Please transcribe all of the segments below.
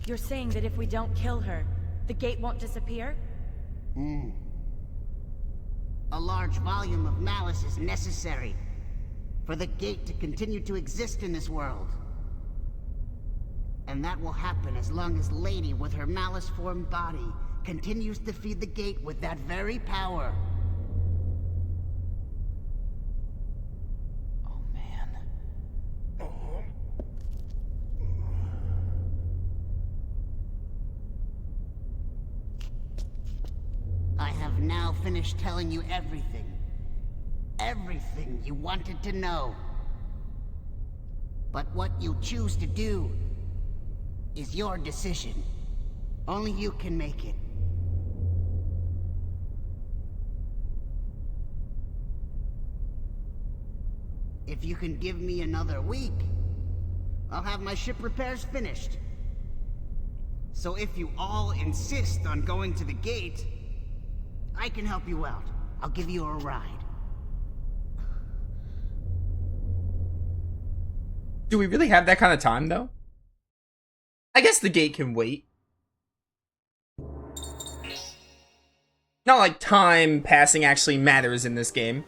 You're saying that if we don't kill her, the gate won't disappear? A large volume of malice is necessary for the gate to continue to exist in this world. And that will happen as long as Lady with her malice-formed body continues to feed the gate with that very power. Oh, man. I have now finished telling you everything. Everything you wanted to know. But what you choose to do is your decision. Only you can make it. If you can give me another week, I'll have my ship repairs finished. So if you all insist on going to the gate, I can help you out. I'll give you a ride. Do we really have that kind of time, though? I guess the gate can wait. Not like time passing actually matters in this game.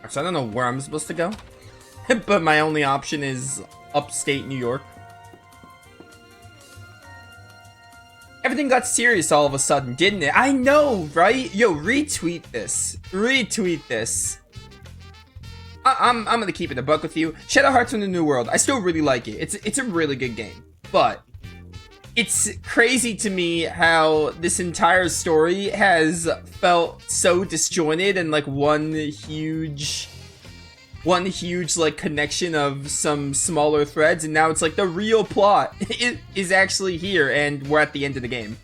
So I don't know where I'm supposed to go. But my only option is upstate New York. Everything got serious all of a sudden, didn't it? I know, right? Yo, retweet this. Retweet this. I'm gonna keep it a buck with you. Shadow Hearts from the New World. I still really like it. It's a really good game. But it's crazy to me how this entire story has felt so disjointed and like one huge like connection of some smaller threads, and now it's like the real plot is actually here and we're at the end of the game.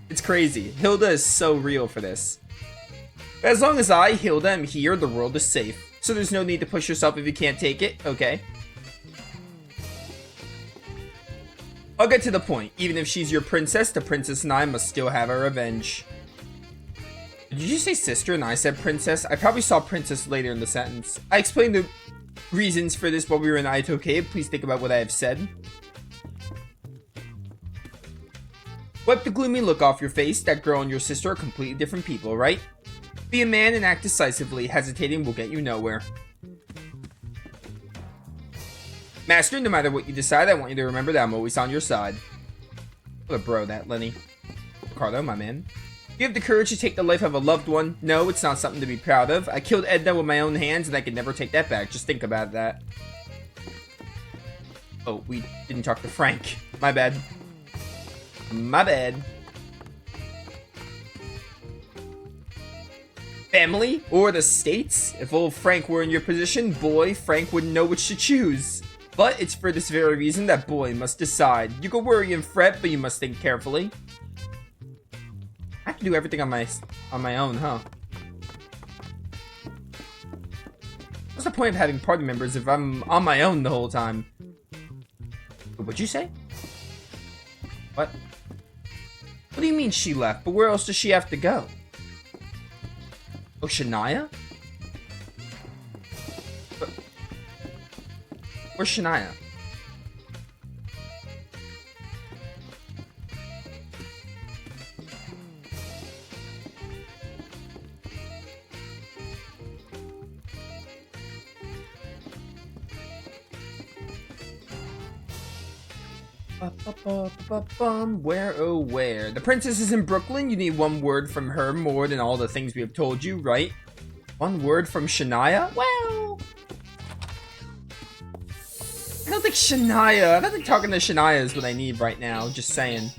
It's crazy. Hilda is so real for this. As long as Hilda, am here, the world is safe. So there's no need to push yourself if you can't take it, okay? I'll get to the point. Even if she's your princess, the princess and I must still have our revenge. Did you say sister and I said princess? I probably saw princess later in the sentence. I explained the reasons for this while we were in Aito Cave. Please think about what I have said. Wipe the gloomy look off your face. That girl and your sister are completely different people, right? Be a man and act decisively. Hesitating will get you nowhere. Master, no matter what you decide, I want you to remember that I'm always on your side. What a bro that, Lenny. Carlo, my man. You have the courage to take the life of a loved one. No, it's not something to be proud of. I killed Edna with my own hands and I could never take that back. Just think about that. Oh, we didn't talk to Frank. My bad. My bad. Family or the States? If old Frank were in your position, boy, Frank wouldn't know which to choose. But it's for this very reason that boy must decide. You can worry and fret, but you must think carefully. I have to do everything on my own, huh? What's the point of having party members if I'm on my own the whole time? What'd you say? What? What do you mean she left? But where else does she have to go? Oh, Shania? Where's Shania? Where, oh where? The princess is in Brooklyn. You need one word from her more than all the things we have told you, right? One word from Shania? Well, I don't think talking to Shania is what I need right now. Just saying.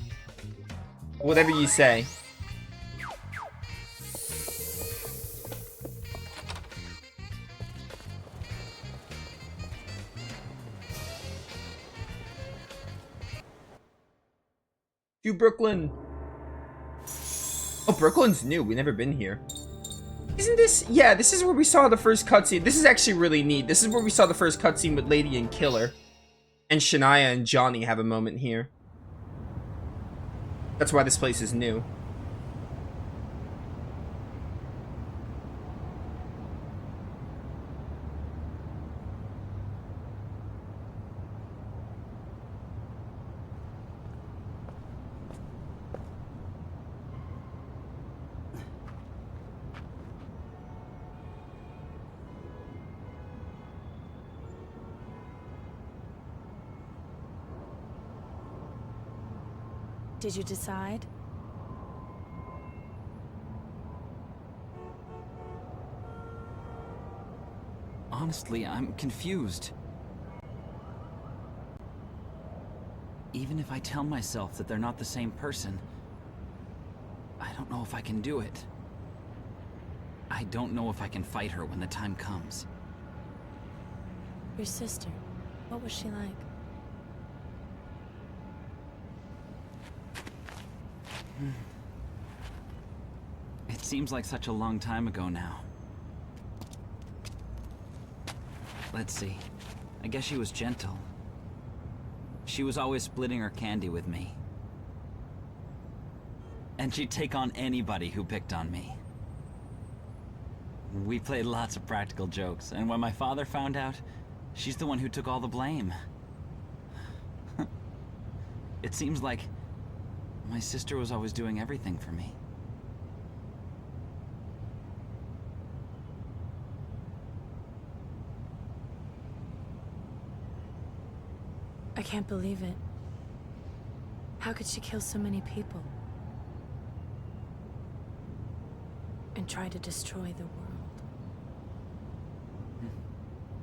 Whatever you say. To Brooklyn. Oh, Brooklyn's new. We've never been here. Isn't this? Yeah, this is where we saw the first cutscene. This is actually really neat. This is where we saw the first cutscene with Lady and Killer. And Shania and Johnny have a moment here. That's why this place is new. Did you decide? Honestly, I'm confused. Even if I tell myself that they're not the same person, I don't know if I can do it. I don't know if I can fight her when the time comes. Your sister, what was she like? It seems like such a long time ago now. Let's see. I guess she was gentle. She was always splitting her candy with me. And she'd take on anybody who picked on me. We played lots of practical jokes, and when my father found out, she's the one who took all the blame. It seems like my sister was always doing everything for me. I can't believe it. How could she kill so many people? And try to destroy the world?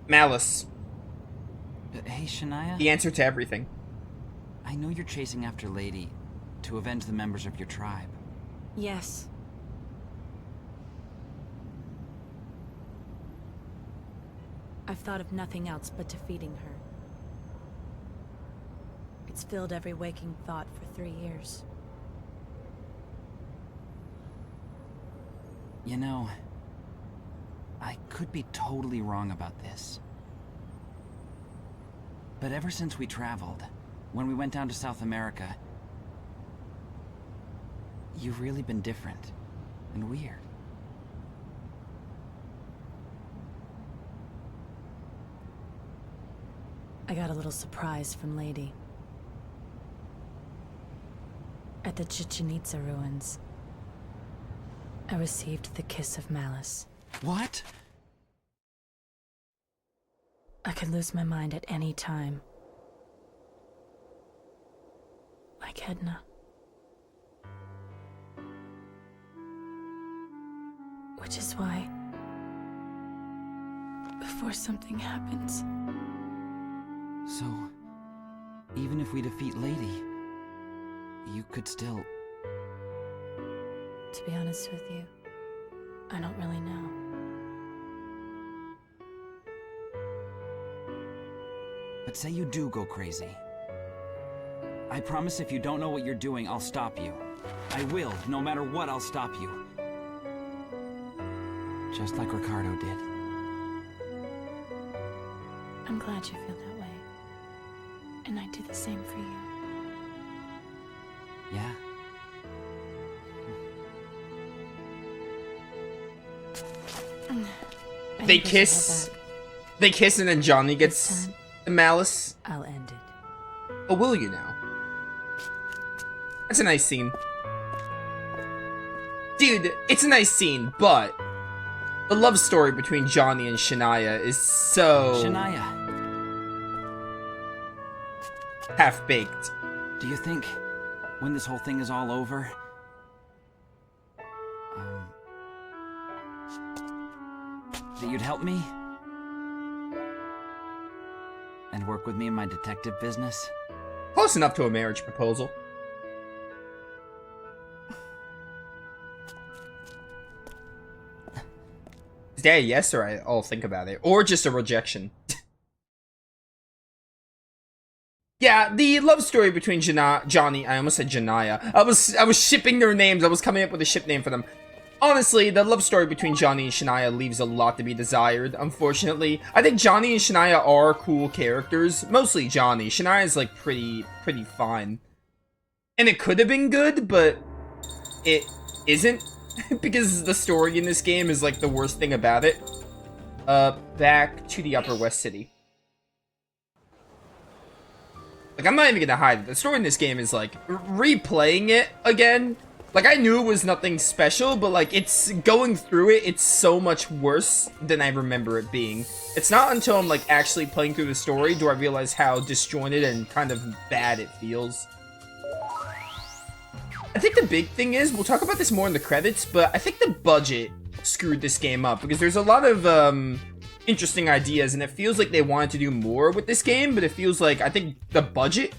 Malice. Hey, Shania? The answer to everything. I know you're chasing after Lady to avenge the members of your tribe. Yes. I've thought of nothing else but defeating her. It's filled every waking thought for 3 years. You know, I could be totally wrong about this. But ever since we traveled, when we went down to South America, you've really been different and weird. I got a little surprise from Lady. At the Chichen Itza ruins, I received the kiss of Malice. What? I could lose my mind at any time. Like Edna. Which is why, before something happens... So, even if we defeat Lady, you could still... To be honest with you, I don't really know. But say you do go crazy. I promise if you don't know what you're doing, I'll stop you. I will. No matter what, I'll stop you. Just like Ricardo did. I'm glad you feel that way. And I do the same for you. Yeah? I They think we should kiss. head back. They kiss and then Johnny This gets time, the malice. I'll end it. Oh, will you now? That's a nice scene. Dude, it's a nice scene, but the love story between Johnny and Shania is so Shania, half-baked. do you think when this whole thing is all over, that you'd help me? And work with me in my detective business? Close enough to a marriage proposal. Is that a yes, or I'll think about it? Or just a rejection? Yeah, the love story between Johnny, I almost said Janaya. I was shipping their names. I was coming up with a ship name for them. Honestly, the love story between Johnny and Shania leaves a lot to be desired, unfortunately. I think Johnny and Shania are cool characters. Mostly Johnny. Shania is, like, pretty fine. And it could have been good, but it isn't. Because the story in this game is, like, the worst thing about it. Back to the Upper West City. Like, I'm not even gonna hide it. The story in this game is, like, replaying it again. Like, I knew it was nothing special, but, like, it's going through it, it's so much worse than I remember it being. It's not until I'm, like, actually playing through the story do I realize how disjointed and kind of bad it feels. I think the big thing is, we'll talk about this more in the credits, but I think the budget screwed this game up because there's a lot of interesting ideas and it feels like they wanted to do more with this game, but it feels like I think the budget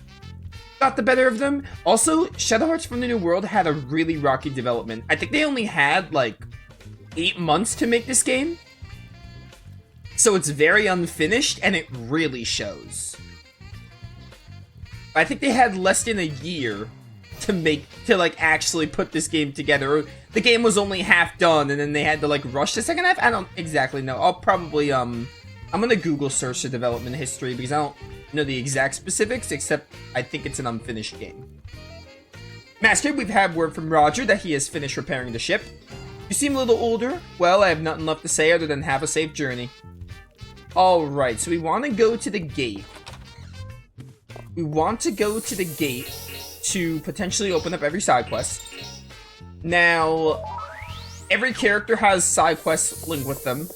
got the better of them. Also, Shadow Hearts from the New World had a really rocky development. I think they only had like 8 months to make this game. So it's very unfinished and it really shows. I think they had less than a year to like actually put this game together. The game was only half done and then they had to like rush the second half. I don't exactly know. I'll probably I'm gonna Google search the development history because I don't know the exact specifics, except I think it's an unfinished game. Master, we've had word from Roger that he has finished repairing the ship. You seem a little older. Well, I have nothing left to say other than have a safe journey. Alright, so we want to go to the gate. We want to go to the gate to potentially open up every side quest. Now, every character has side quests linked with them.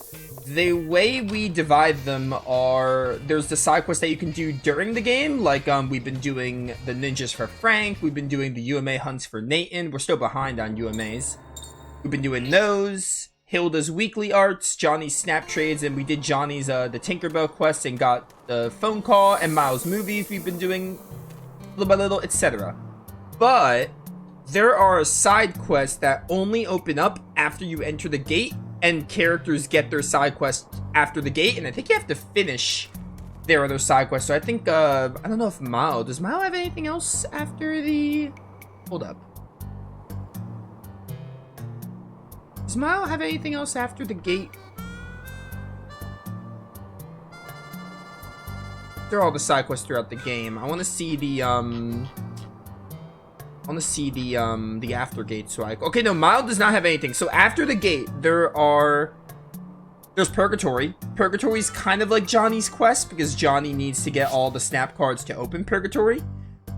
The way we divide them are, there's the side quests that you can do during the game, like we've been doing the ninjas for Frank, we've been doing the UMA hunts for Nathan, we're still behind on UMAs. We've been doing those, Hilda's weekly arts, Johnny's snap trades, and we did Johnny's the Tinkerbell quest and got the phone call, and Miles' movies we've been doing little by little, etc. But there are side quests that only open up after you enter the gate, and characters get their side quest after the gate, and I think you have to finish their other side quests. So I think, I don't know if does Mile have anything else after the... Hold up. Does Mile have anything else after the gate? They're all the side quests throughout the game. I want to see the, the after gate, so okay, no, Mile does not have anything. So after the gate, there's Purgatory. Purgatory's kind of like Johnny's quest, because Johnny needs to get all the snap cards to open Purgatory.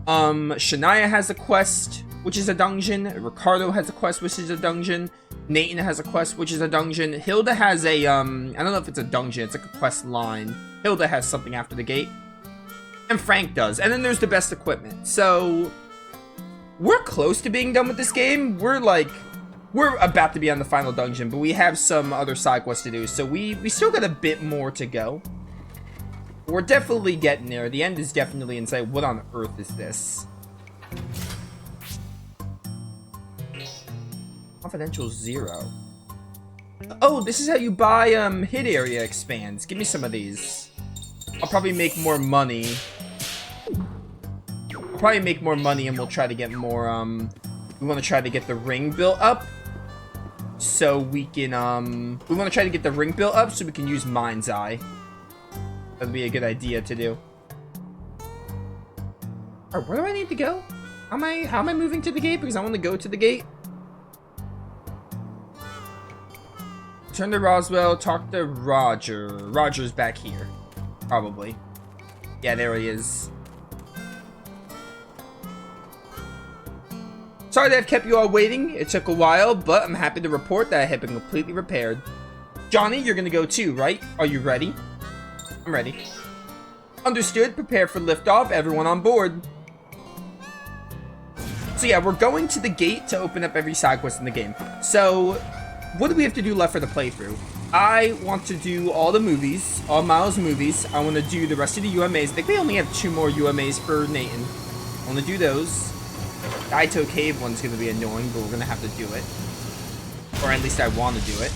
Shania has a quest, which is a dungeon. Ricardo has a quest, which is a dungeon. Nathan has a quest, which is a dungeon. Hilda has a, I don't know if it's a dungeon, it's like a quest line. Hilda has something after the gate. And Frank does. And then there's the best equipment. So we're close to being done with this game. We're about to be on the final dungeon, but we have some other side quests to do. So we still got a bit more to go. We're definitely getting there. The end is definitely in sight. What on earth is this? Confidential 0. Oh, this is how you buy hit area expands. Give me some of these. I'll probably make more money. And we'll try to get more, we want to try to get the ring built up. So we can, we want to try to get the ring built up so we can use Mind's Eye. That'd be a good idea to do. Alright, where do I need to go? How am I moving to the gate? Because I want to go to the gate. Turn to Roswell, talk to Roger. Roger's back here. Probably. Yeah, there he is. Sorry that I've kept you all waiting. It took a while, but I'm happy to report that I have been completely repaired. Johnny, you're gonna go too, right? Are you ready? I'm ready. Understood. Prepare for liftoff. Everyone on board. So yeah, we're going to the gate to open up every side quest in the game. So, what do we have to do left for the playthrough? I want to do all the movies, all Miles' movies. I want to do the rest of the UMAs. I think we only have 2 more UMAs for Nathan. I want to do those. The Ito Cave one's going to be annoying, but we're going to have to do it. Or at least I want to do it.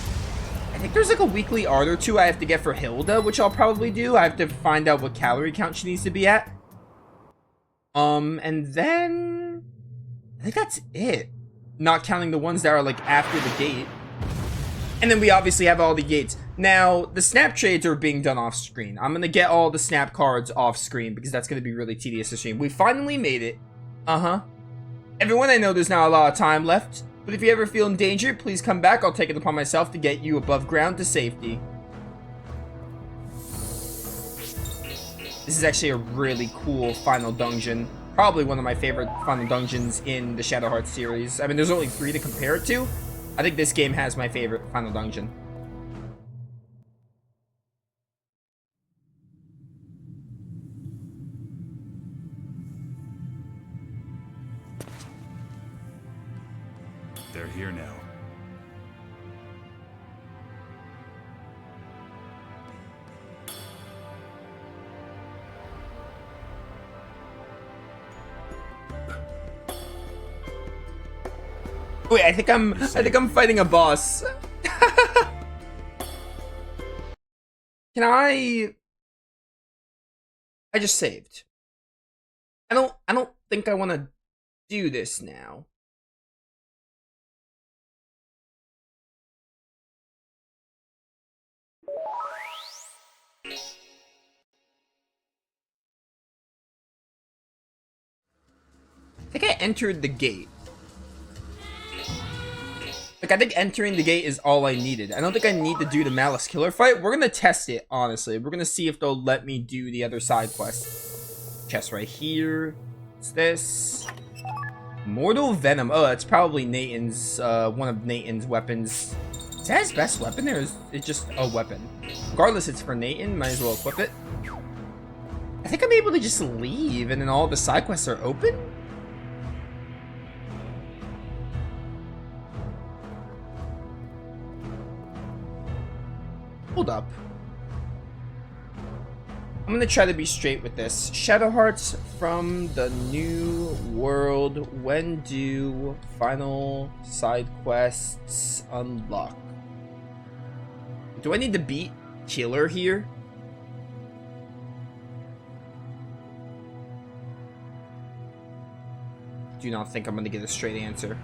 I think there's like a weekly art or 2 I have to get for Hilda, which I'll probably do. I have to find out what calorie count she needs to be at. And then I think that's it. Not counting the ones that are like after the gate. And then we obviously have all the gates. Now, the snap trades are being done off screen. I'm going to get all the snap cards off screen because that's going to be really tedious to stream. We finally made it. Everyone, I know there's not a lot of time left, but if you ever feel in danger, please come back. I'll take it upon myself to get you above ground to safety. This is actually a really cool final dungeon. Probably one of my favorite final dungeons in the Shadow Hearts series. I mean, there's only 3 to compare it to. I think this game has my favorite final dungeon. Wait, I think I'm fighting a boss. Can I just saved. I don't think I want to do this now. I think I entered the gate. Like, I think entering the gate is all I needed. I don't think I need to do the Malice Killer fight. We're gonna test it, honestly. We're gonna see if they'll let me do the other side quest. Chest right here. What's this? Mortal Venom. Oh, that's probably Nathan's, one of Nathan's weapons. Is that his best weapon, or is it just a weapon? Regardless, it's for Nathan. Might as well equip it. I think I'm able to just leave, and then all the side quests are open? Hold up. I'm gonna try to be straight with this. Shadow Hearts from the New World. When do final side quests unlock? Do I need to beat Killer here? Do not think I'm gonna get a straight answer.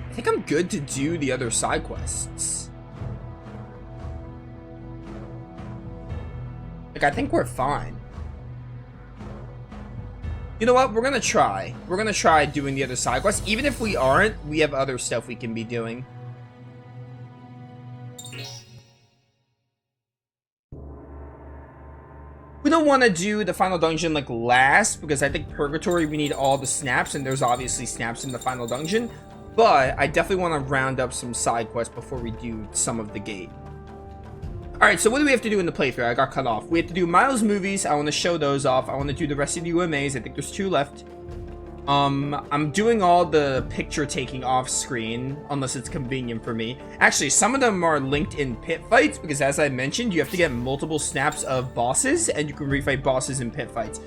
I think I'm good to do the other side quests. Like, I think we're fine. You know what? We're gonna try. We're gonna try doing the other side quests. Even if we aren't, we have other stuff we can be doing. We don't want to do the final dungeon like last, because I think Purgatory we need all the snaps, and there's obviously snaps in the final dungeon. But I definitely want to round up some side quests before we do some of the gate. Alright, so what do we have to do in the playthrough? I got cut off. We have to do Miles movies. I want to show those off. I want to do the rest of the UMAs. I think there's 2 left. I'm doing all the picture taking off screen, unless it's convenient for me. Actually, some of them are linked in pit fights, because as I mentioned, you have to get multiple snaps of bosses, and you can refight bosses in pit fights.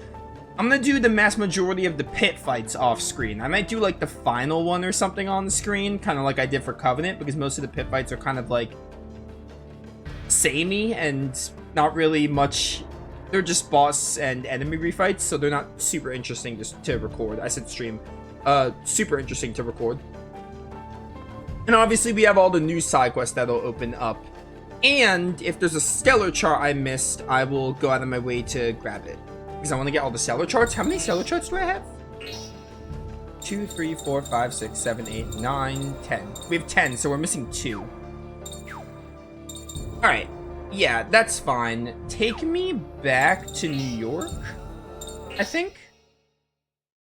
I'm gonna do the mass majority of the pit fights off screen. I might do like the final one or something on the screen, kind of like I did for Covenant, because most of the pit fights are kind of like samey and not really much. They're just boss and enemy refights, so they're not super interesting to record. I said stream. Super interesting to record. And obviously we have all the new side quests that'll open up. And if there's a stellar chart I missed, I will go out of my way to grab it, because I want to get all the stellar charts. How many stellar charts do I have? 2, 3, 4, 5, 6, 7, 8, 9, 10. We have 10, so we're missing 2. Alright. Yeah, that's fine. Take me back to New York, I think.